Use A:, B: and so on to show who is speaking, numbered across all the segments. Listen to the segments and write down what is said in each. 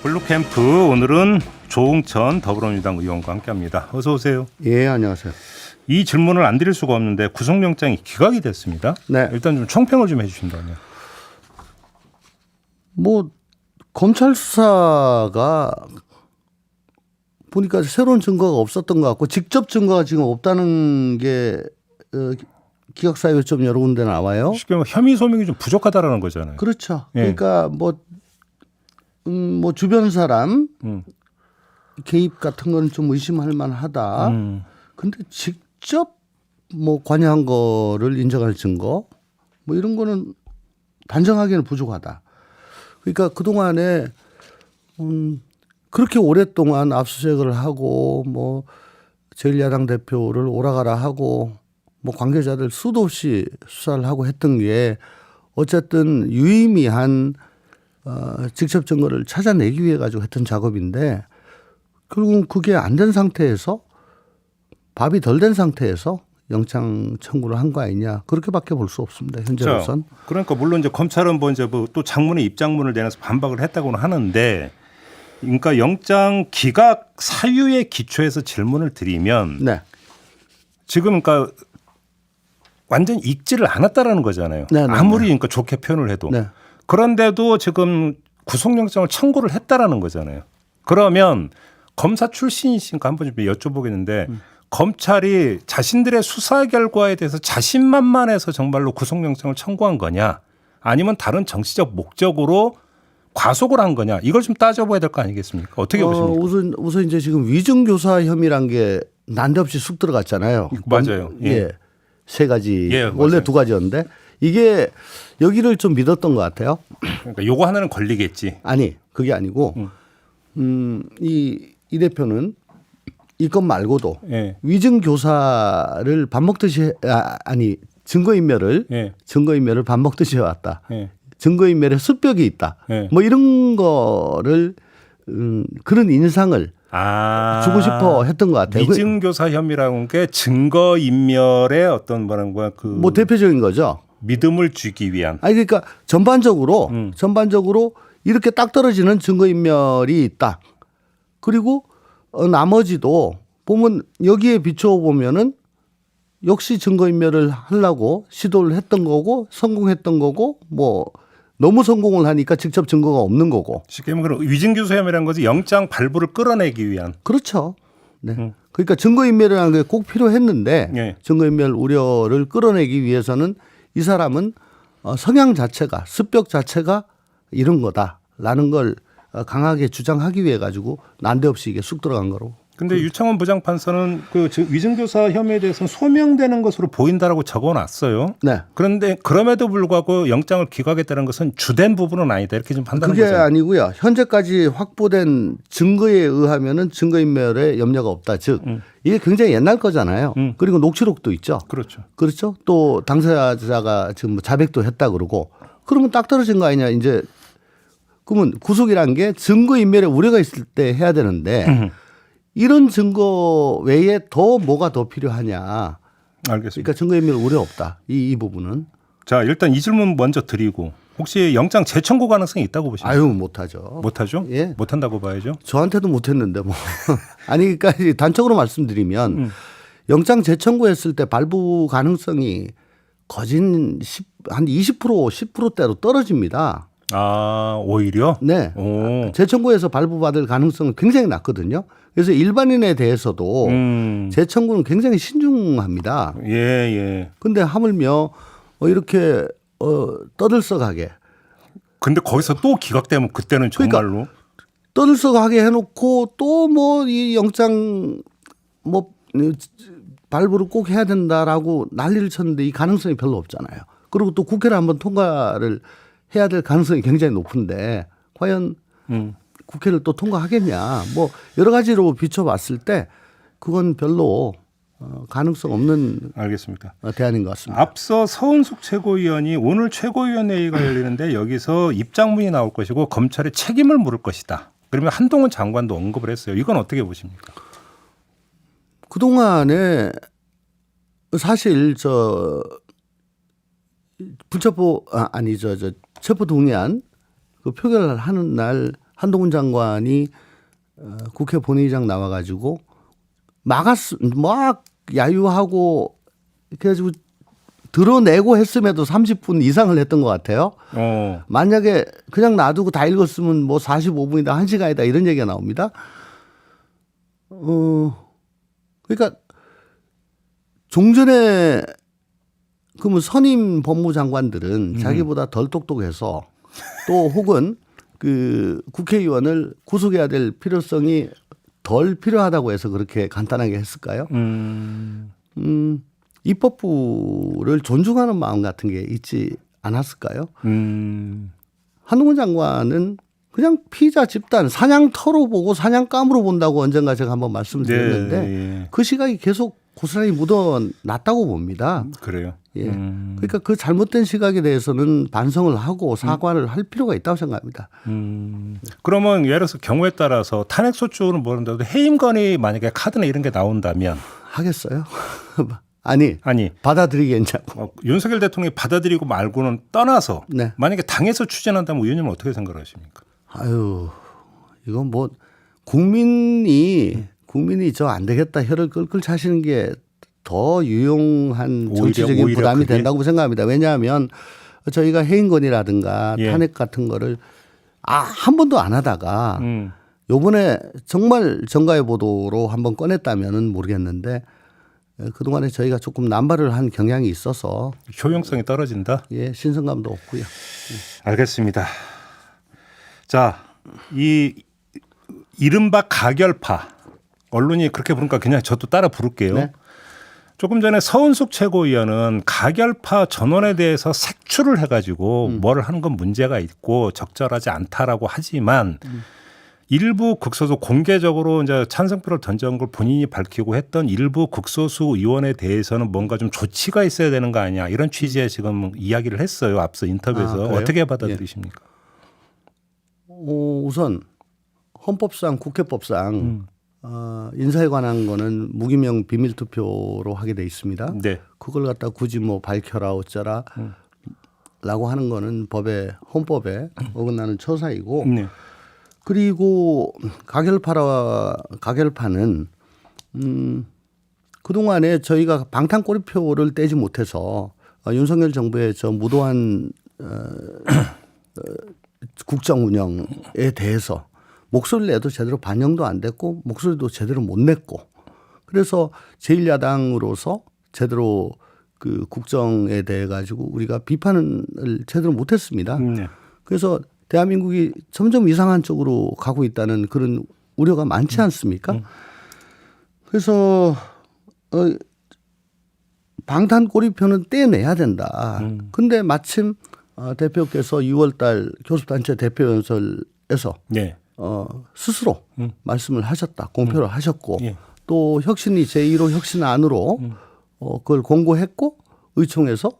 A: 블루캠프 오늘은 조응천 더불어민주당 의원과 함께합니다. 어서 오세요.
B: 예, 안녕하세요.
A: 이 질문을 안 드릴 수가 없는데 구속영장이 기각이 됐습니다.
B: 네.
A: 일단 좀 총평을 좀 해주신다면.
B: 뭐 검찰 수사가 보니까 새로운 증거가 없었던 것 같고 직접 증거가 지금 없다는 게 기각 사유 좀 여러 군데 나와요.
A: 쉽게 말하면 혐의 소명이 좀 부족하다라는 거잖아요.
B: 그렇죠.
A: 예.
B: 그러니까 뭐 주변 사람 개입 같은 건 좀 의심할 만하다. 근데 직접 뭐 관여한 거를 인정할 증거 뭐 이런 거는 단정하기는 부족하다. 그러니까 그동안에 그렇게 오랫동안 압수수색을 하고 뭐 제1야당 대표를 오라가라 하고 뭐 관계자들 수도 없이 수사를 하고 했던 게 어쨌든 유의미한 직접 증거를 찾아내기 위해 가지고 했던 작업인데 결국은 그게 안 된 상태에서 밥이 덜 된 상태에서 영장 청구를 한 거 아니냐 그렇게밖에 볼 수 없습니다. 현재로선.
A: 그러니까 물론 이제 검찰은 뭐 이제 또 장문의 입장문을 내놔서 반박을 했다고는 하는데, 그러니까 영장 기각 사유에 기초해서 질문을 드리면
B: 네.
A: 지금 그러니까 완전 읽지를 않았다라는 거잖아요.
B: 네, 네,
A: 아무리 그러니까 좋게 표현을 해도.
B: 네.
A: 그런데도 지금 구속영장을 청구를 했다라는 거잖아요. 그러면 검사 출신이시니까 한번 좀 여쭤보겠는데 검찰이 자신들의 수사 결과에 대해서 자신만만해서 정말로 구속영장을 청구한 거냐, 아니면 다른 정치적 목적으로 과속을 한 거냐, 이걸 좀 따져봐야 될 거 아니겠습니까? 어떻게 보십니까?
B: 우선 이제 지금 위증교사 혐의란 게 난데없이 쑥 들어갔잖아요.
A: 맞아요. 예.
B: 세 가지.
A: 예,
B: 원래
A: 맞아요.
B: 두 가지였는데 이게 여기를 좀 믿었던 것 같아요.
A: 그러니까 요거 하나는 걸리겠지.
B: 아니 그게 아니고 이 대표는 이것 말고도
A: 예.
B: 위증교사를 밥 먹듯이 아니 증거인멸을
A: 예.
B: 밥 먹듯이 해왔다.
A: 예.
B: 증거인멸에 습벽이 있다.
A: 예.
B: 뭐 이런 거를 그런 인상을 주고 싶어 했던 것 같아요.
A: 위증교사 혐의라는 게 증거인멸의 어떤 뭐라는 거야, 그
B: 뭐 대표적인 거죠.
A: 믿음을 주기 위한.
B: 아니 그러니까 전반적으로 이렇게 딱 떨어지는 증거인멸이 있다. 그리고 나머지도 보면 여기에 비추어 보면은 역시 증거인멸을 하려고 시도를 했던 거고 성공했던 거고 뭐 너무 성공을 하니까 직접 증거가 없는 거고.
A: 쉽게 말하면 위증교사 혐의라는 것이 영장 발부를 끌어내기 위한.
B: 그렇죠. 네. 그러니까 증거인멸이라는 게 꼭 필요했는데
A: 예.
B: 증거인멸 우려를 끌어내기 위해서는 이 사람은 성향 자체가 습벽 자체가 이런 거다라는 걸 강하게 주장하기 위해 가지고 난데없이 이게 쑥 들어간 거로.
A: 근데 유창원 부장판사는 그 위증교사 혐의에 대해서는 소명되는 것으로 보인다라고 적어놨어요.
B: 네.
A: 그런데 그럼에도 불구하고 영장을 기각했다는 것은 주된 부분은 아니다, 이렇게 좀 판단하는
B: 그게
A: 거죠.
B: 아니고요. 현재까지 확보된 증거에 의하면은 증거인멸에 염려가 없다. 즉 이게 굉장히 옛날 거잖아요. 그리고 녹취록도 있죠.
A: 그렇죠.
B: 그렇죠. 또 당사자가 지금 뭐 자백도 했다 그러고 그러면 딱 떨어진 거 아니냐. 이제 그러면 구속이란 게 증거인멸에 우려가 있을 때 해야 되는데 이런 증거 외에 더 뭐가 더 필요하냐.
A: 알겠습니다.
B: 그러니까 증거인멸 우려 없다. 이 부분은.
A: 자, 일단 이 질문 먼저 드리고, 혹시 영장 재청구 가능성이 있다고 보십니까?
B: 아유 못하죠.
A: 못하죠?
B: 예.
A: 못한다고 봐야죠.
B: 저한테도 못했는데 뭐. 아니 그러니까 단적으로 말씀드리면 영장 재청구했을 때 발부 가능성이 거진 한 20% 10%대로 떨어집니다.
A: 아, 오히려?
B: 네.
A: 오.
B: 재청구해서 발부받을 가능성은 굉장히 낮거든요. 그래서 일반인에 대해서도 재청구는 굉장히 신중합니다.
A: 예, 예.
B: 근데 하물며 이렇게 떠들썩하게
A: 근데 거기서 또 기각되면 그때는 정말로.
B: 떠들썩하게 해놓고 또 뭐 이 영장 뭐 발부를 꼭 해야 된다라고 난리를 쳤는데 이 가능성이 별로 없잖아요. 그리고 또 국회를 한번 통과를 해야 될 가능성이 굉장히 높은데 과연 국회를 또 통과하겠냐. 뭐 여러 가지로 비춰봤을 때 그건 별로 가능성 없는
A: 알겠습니다.
B: 대안인 것 같습니다.
A: 앞서 서은숙 최고위원이 오늘 최고위원회의가 열리는데 여기서 입장문이 나올 것이고 검찰에 책임을 물을 것이다. 그러면 한동훈 장관도 언급을 했어요. 이건 어떻게 보십니까?
B: 그동안에 사실 불체포 체포 동의안 그 표결을 하는 날 한동훈 장관이 국회 본회의장 나와가지고 막 야유하고 그래가지고 드러내고 했음에도 30분 이상을 했던 것 같아요. 만약에 그냥 놔두고 다 읽었으면 뭐 45분이다 1시간이다 이런 얘기가 나옵니다. 그러니까 종전에 그러면 선임 법무장관들은 자기보다 덜 똑똑해서 또 혹은 그 국회의원을 구속해야 될 필요성이 덜 필요하다고 해서 그렇게 간단하게 했을까요? 입법부를 존중하는 마음 같은 게 있지 않았을까요? 한동훈 장관은 그냥 피의자 집단 사냥터로 보고 사냥감으로 본다고 언젠가 제가 한번 말씀드렸는데
A: 네.
B: 그 시각이 계속 고스란히 묻어났다고 봅니다.
A: 그래요.
B: 예. 그러니까 그 잘못된 시각에 대해서는 반성을 하고 사과를 할 필요가 있다고 생각합니다.
A: 그러면 예를 들어서 경우에 따라서 탄핵소추는 모른다도 해임건이 만약에 카드나 이런 게 나온다면
B: 하겠어요? 아니 받아들이겠냐고.
A: 윤석열 대통령이 받아들이고 말고는 떠나서
B: 네.
A: 만약에 당에서 추진한다면 의원님은 어떻게 생각하십니까?
B: 아유, 이건 뭐 국민이 저 안 되겠다 혀를 끌끌 차시는 게 더 유용한 정치적인
A: 오히려
B: 부담이
A: 그게?
B: 된다고 생각합니다. 왜냐하면 저희가 해임건이라든가
A: 예.
B: 탄핵 같은 거를 한 번도 안 하다가
A: 음.
B: 요번에 정말 정가의 보도로 한번 꺼냈다면은 모르겠는데 그동안에 저희가 조금 남발을 한 경향이 있어서
A: 효용성이 떨어진다?
B: 예, 신선감도 없고요.
A: 알겠습니다. 자, 이 이른바 가결파 언론이 그렇게 부르니까 그냥 저도 따라 부를게요.
B: 네.
A: 조금 전에 서은숙 최고위원은 가결파 전원에 대해서 색출을 해가지고 뭘 하는 건 문제가 있고 적절하지 않다라고 하지만 일부 극소수 공개적으로 이제 찬성표를 던진 걸 본인이 밝히고 했던 일부 극소수 의원에 대해서는 뭔가 좀 조치가 있어야 되는 거 아니야 이런 취지의 지금 이야기를 했어요. 앞서 인터뷰에서
B: 그래요?
A: 어떻게 받아들이십니까?
B: 우선 헌법상 국회법상 인사에 관한 거는 무기명 비밀 투표로 하게 돼 있습니다.
A: 네.
B: 그걸 갖다 굳이 뭐 밝혀라 어쩌라 라고 하는 거는 헌법에 어긋나는 처사이고
A: 네.
B: 그리고 가결파는 그동안에 저희가 방탄꼬리표를 떼지 못해서 윤석열 정부의 저 무도한 국정 운영에 대해서 목소리를 내도 제대로 반영도 안 됐고 목소리도 제대로 못 냈고 그래서 제1야당으로서 제대로 그 국정에 대해 가지고 우리가 비판을 제대로 못 했습니다.
A: 네.
B: 그래서 대한민국이 점점 이상한 쪽으로 가고 있다는 그런 우려가 많지 않습니까? 그래서 방탄꼬리표는 떼내야 된다. 근데 마침 대표께서 6월 달 교섭단체 대표연설에서
A: 네.
B: 스스로 말씀을 하셨다. 공표를 하셨고
A: 예.
B: 또 혁신이 제1호 혁신안으로 그걸 공고했고 의총에서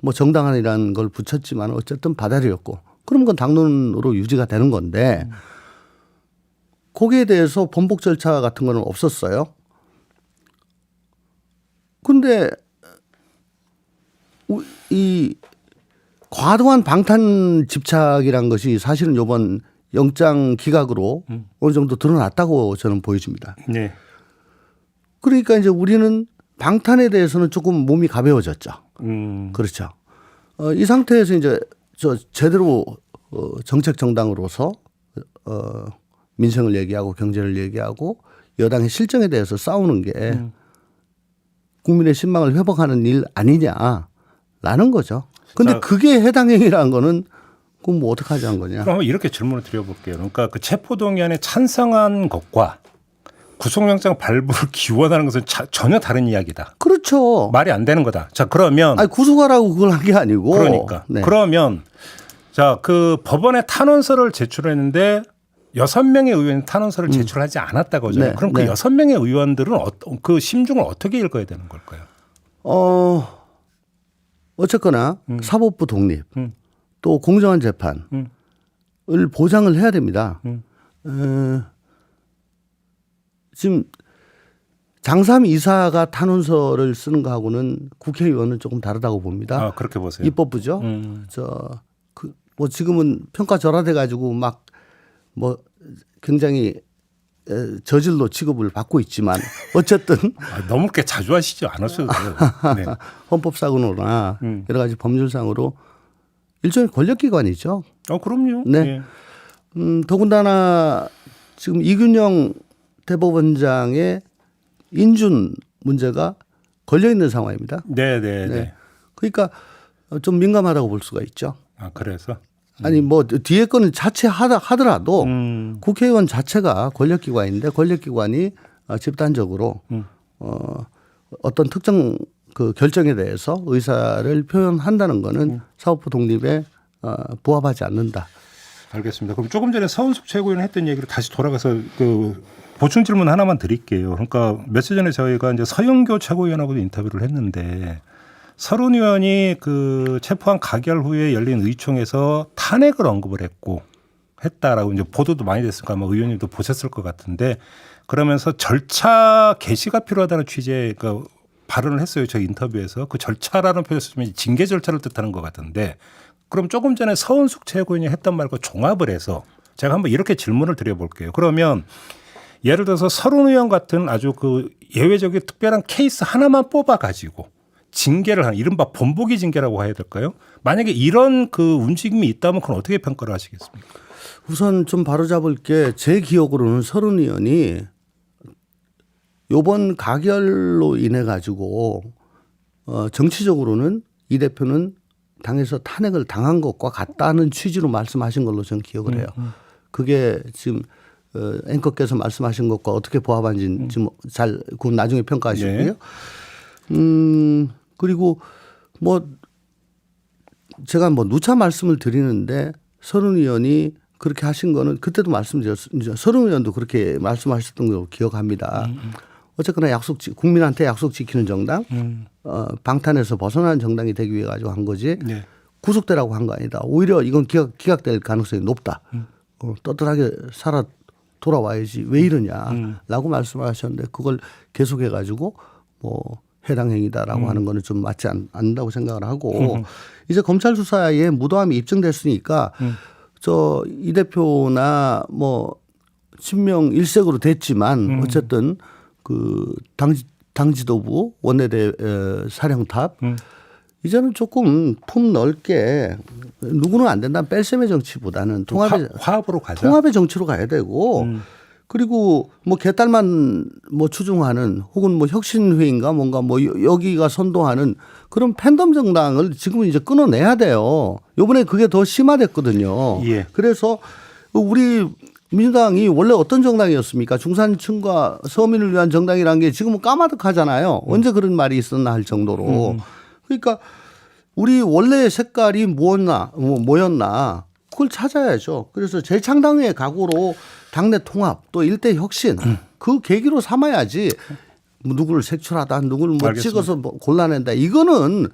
B: 뭐 정당안이라는 걸 붙였지만 어쨌든 받아들였고 그럼 그건 당론으로 유지가 되는 건데 거기에 대해서 번복 절차 같은 거는 없었어요. 근데 이 과도한 방탄 집착이란 것이 사실은 이번 영장 기각으로 어느 정도 드러났다고 저는 보여집니다.
A: 네.
B: 그러니까 이제 우리는 방탄에 대해서는 조금 몸이 가벼워졌죠. 그렇죠. 이 상태에서 이제 제대로 정책 정당으로서 민생을 얘기하고 경제를 얘기하고 여당의 실정에 대해서 싸우는 게 국민의 신망을 회복하는 일 아니냐라는 거죠. 근데
A: 자,
B: 그게 해당 행위라는 거는 그럼 뭐 어떻게 하자는 거냐.
A: 그럼 이렇게 질문을 드려볼게요. 그러니까 그 체포동의안에 찬성한 것과 구속영장 발부를 기원하는 것은 전혀 다른 이야기다.
B: 그렇죠.
A: 말이 안 되는 거다. 자, 그러면
B: 아니 구속하라고 그걸 한 게 아니고.
A: 그러니까
B: 네.
A: 그러면 자, 그 법원에 탄원서를 제출했는데 6명의 의원이 탄원서를 제출하지 않았다고 하잖아요.
B: 네,
A: 그럼
B: 네.
A: 그 6명의 의원들은 그 심중을 어떻게 읽어야 되는 걸까요?
B: 어쨌거나 사법부 독립 또 공정한 재판을 보장을 해야 됩니다. 지금 장삼 이사가 탄원서를 쓰는 거하고는 국회의원은 조금 다르다고 봅니다.
A: 아, 그렇게 보세요.
B: 입법부죠. 뭐 지금은 평가 절하돼 가지고 막 뭐 굉장히 저질로 취급을 받고 있지만 어쨌든
A: 너무 그렇게 자주 하시지 않았어도 돼요. 네.
B: 헌법사고나 여러 가지 법률상으로 일종의 권력기관이죠.
A: 그럼요.
B: 네.
A: 예.
B: 더군다나 지금 이균영 대법원장의 인준 문제가 걸려 있는 상황입니다.
A: 네.
B: 그러니까 좀 민감하다고 볼 수가 있죠.
A: 그래서
B: 아니 뭐 뒤에 거는 자체 하더라도 국회의원 자체가 권력기관인데 권력기관이 집단적으로 어떤 특정 그 결정에 대해서 의사를 표현한다는 거는 사법부 독립에 부합하지 않는다.
A: 알겠습니다. 그럼 조금 전에 서은숙 최고위원 했던 얘기로 다시 돌아가서 그 보충 질문 하나만 드릴게요. 그러니까 며칠 전에 저희가 이제 서영교 최고위원하고도 인터뷰를 했는데 서른 의원이 그 체포한 가결 후에 열린 의총에서 탄핵을 언급을 했다라고 이제 보도도 많이 됐으니까 아마 의원님도 보셨을 것 같은데 그러면서 절차 개시가 필요하다는 취지의 그 발언을 했어요. 저희 인터뷰에서 그 절차라는 표현을 쓰면 징계 절차를 뜻하는 것 같은데 그럼 조금 전에 서은숙 최고위원이 했던 말과 종합을 해서 제가 한번 이렇게 질문을 드려볼게요. 그러면 예를 들어서 서른 의원 같은 아주 그 예외적인 특별한 케이스 하나만 뽑아가지고 징계를 하는 이른바 본보기 징계라고 해야 될까요? 만약에 이런 그 움직임이 있다면 그건 어떻게 평가를 하시겠습니까?
B: 우선 좀 바로잡을 게 제 기억으로는 서른 의원이 이번 가결로 인해 가지고 정치적으로는 이 대표는 당에서 탄핵을 당한 것과 같다는 취지로 말씀하신 걸로 저는 기억을 해요. 그게 지금 앵커께서 말씀하신 것과 어떻게 부합한지 지금 잘 그건 나중에 평가하시고요. 네. 그리고 뭐 제가 뭐 누차 말씀을 드리는데 서른 의원이 그렇게 하신 거는 그때도 말씀드렸죠. 서른 의원도 그렇게 말씀하셨던 걸로 기억합니다. 어쨌거나 국민한테 약속 지키는 정당, 방탄에서 벗어나는 정당이 되기 위해 가지고 한 거지.
A: 네.
B: 구속되라고 한 거 아니다. 오히려 이건 기각될 가능성이 높다. 떳떳하게 살아 돌아와야지 왜 이러냐라고 말씀하셨는데 그걸 계속해 가지고 뭐 해당 행위다라고 하는 거는 좀 맞지 않는다고 생각을 하고 이제 검찰 수사에 무도함이 입증됐으니까 저 이 대표나 뭐 친명 일색으로 됐지만 어쨌든 그 당 지도부 원내대 사령탑 이제는 조금 품 넓게 누구는 안 된다 뺄셈의 정치보다는
A: 화합으로 가자.
B: 통합의 정치로 가야 되고 그리고 뭐 개딸만 뭐 추종하는 혹은 뭐 혁신회인가 뭔가 뭐 여기가 선도하는 그런 팬덤 정당을 지금은 이제 끊어내야 돼요. 이번에 그게 더 심화됐거든요.
A: 예.
B: 그래서 우리 민주당이 원래 어떤 정당이었습니까? 중산층과 서민을 위한 정당이라는 게 지금은 까마득하잖아요. 언제 그런 말이 있었나 할 정도로. 그러니까 우리 원래의 색깔이 뭐였나 그걸 찾아야죠. 그래서 재창당의 각오로 당내 통합 또 일대 혁신 그 계기로 삼아야지 누구를 색출하다 누구를 뭐
A: 알겠습니다.
B: 찍어서 뭐 골라낸다 이거는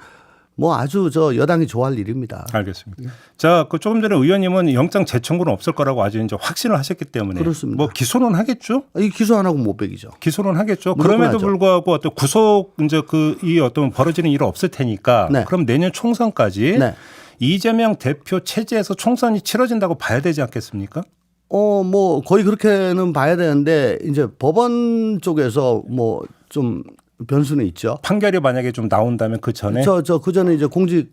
B: 뭐 아주 저 여당이 좋아할 일입니다.
A: 알겠습니다. 자, 그 조금 전에 의원님은 영장 재청구는 없을 거라고 아주 이제 확신을 하셨기 때문에
B: 그렇습니다.
A: 뭐 기소는 하겠죠?
B: 이 기소 안 하고 못 베기죠.
A: 기소는 하겠죠.
B: 무조건
A: 그럼에도
B: 하죠.
A: 불구하고 어떤 구속 이제 그 이 어떤 벌어지는 일은 없을 테니까
B: 네.
A: 그럼 내년 총선까지
B: 네.
A: 이재명 대표 체제에서 총선이 치러진다고 봐야 되지 않겠습니까?
B: 뭐 거의 그렇게는 봐야 되는데 이제 법원 쪽에서 뭐 좀 변수는 있죠.
A: 판결이 만약에 좀 나온다면 그 전에
B: 그 전에 이제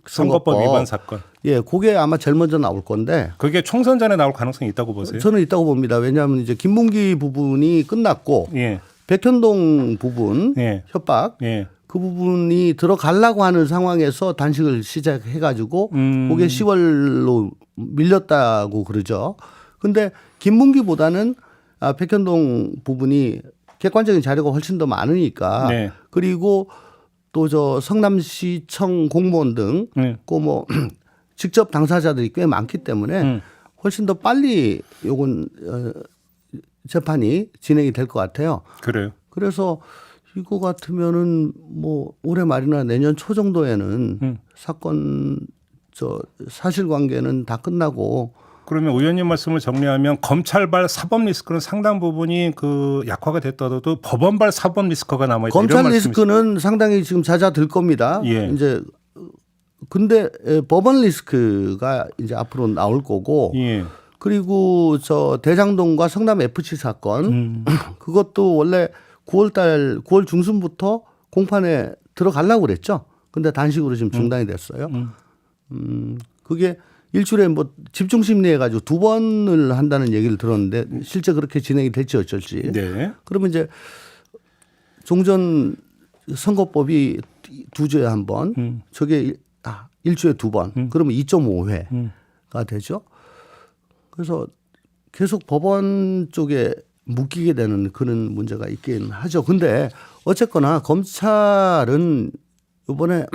A: 선거법 위반 사건.
B: 예, 그게 아마 제일 먼저 나올 건데.
A: 그게 총선 전에 나올 가능성이 있다고 보세요?
B: 저는 있다고 봅니다. 왜냐하면 이제 김문기 부분이 끝났고
A: 예.
B: 백현동 부분
A: 예.
B: 협박
A: 예.
B: 그 부분이 들어가려고 하는 상황에서 단식을 시작해 가지고 그게 10월로 밀렸다고 그러죠. 근데 김문기보다는 백현동 부분이 객관적인 자료가 훨씬 더 많으니까
A: 네.
B: 그리고 또 저 성남시청 공무원 등 그 뭐 직접 당사자들이 꽤 많기 때문에 훨씬 더 빨리 요건 재판이 진행이 될 것 같아요.
A: 그래요.
B: 그래서 이거 같으면은 뭐 올해 말이나 내년 초 정도에는 사건 저 사실관계는 다 끝나고
A: 그러면 의원님 말씀을 정리하면 검찰발 사법 리스크는 상당 부분이 그 약화가 됐더라도 법원발 사법 리스크가 남아 있다.
B: 검찰 리스크는 상당히 지금 잦아들 겁니다.
A: 예.
B: 이제 근데 법원 리스크가 이제 앞으로 나올 거고
A: 예.
B: 그리고 저 대장동과 성남 FC 사건 그것도 원래 9월 중순부터 공판에 들어가려고 그랬죠. 근데 단식으로 지금 중단이 됐어요. 그게 일주일에 뭐 집중 심리해 가지고 2번을 한다는 얘기를 들었는데 실제 그렇게 진행이 될지 어쩔지.
A: 네.
B: 그러면 이제 종전 선거법이 2주에 한 번, 저게 일주에 2번. 그러면 2.5회가 되죠. 그래서 계속 법원 쪽에 묶이게 되는 그런 문제가 있긴 하죠. 근데 어쨌거나 검찰은 이번에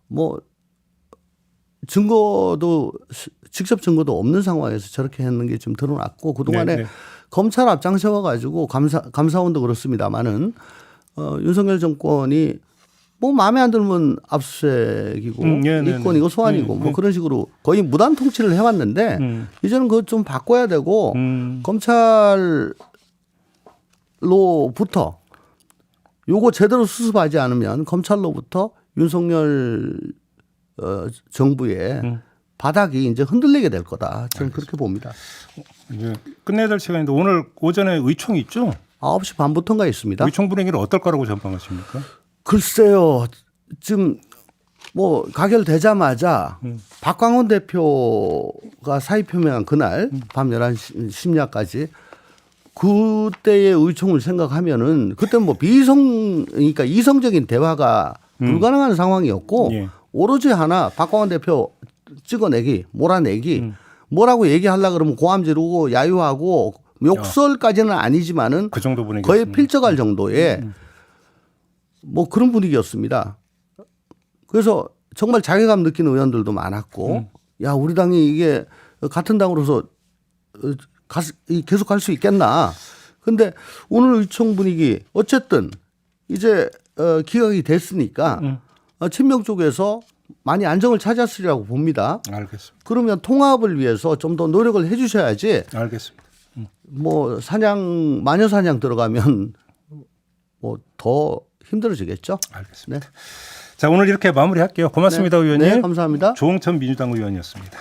B: 뭐 증거도 직접 증거도 없는 상황에서 저렇게 했는 게 좀 드러났고 그동안에
A: 네.
B: 검찰 앞장서와 가지고 감사원도 그렇습니다만은 윤석열 정권이 뭐 마음에 안 들면 압수수색이고 이권이고 소환이고 뭐 그런 식으로 거의 무단 통치를 해왔는데 이제는 그거 좀 바꿔야 되고 검찰로부터 요거 제대로 수습하지 않으면 검찰로부터 윤석열 정부의 바닥이 이제 흔들리게 될 거다. 저는 그렇게 봅니다.
A: 이제 끝내야 될 시간인데 오늘 오전에 의총이 있죠?
B: 9시 반부터인가 있습니다.
A: 의총 분위기는 어떨 거라고 전망하십니까?
B: 글쎄요. 지금 뭐 가결되자마자 박광원 대표가 사의 표명한 그날 밤 11시 심야까지 그때의 의총을 생각하면은 그때는 뭐 그러니까 이성적인 대화가 불가능한 상황이었고
A: 예.
B: 오로지 하나 박광원 대표 찍어내기, 몰아내기 뭐라고 얘기하려고 그러면 고함 지르고 야유하고 욕설까지는 아니지만은
A: 그 정도 분위기
B: 거의 필적할 정도의 뭐 그런 분위기였습니다. 그래서 정말 자괴감 느끼는 의원들도 많았고 야 우리 당이 이게 같은 당으로서 계속 갈 수 있겠나. 근데 오늘 의총 분위기 어쨌든 이제 기각이 됐으니까 친명 쪽에서 많이 안정을 찾았으리라고 봅니다.
A: 알겠습니다.
B: 그러면 통합을 위해서 좀 더 노력을 해 주셔야지
A: 알겠습니다.
B: 뭐 마녀 사냥 들어가면 뭐 더 힘들어지겠죠.
A: 알겠습니다. 자, 오늘 이렇게 마무리할게요. 고맙습니다, 의원님.
B: 네, 감사합니다.
A: 조홍천 민주당 의원이었습니다.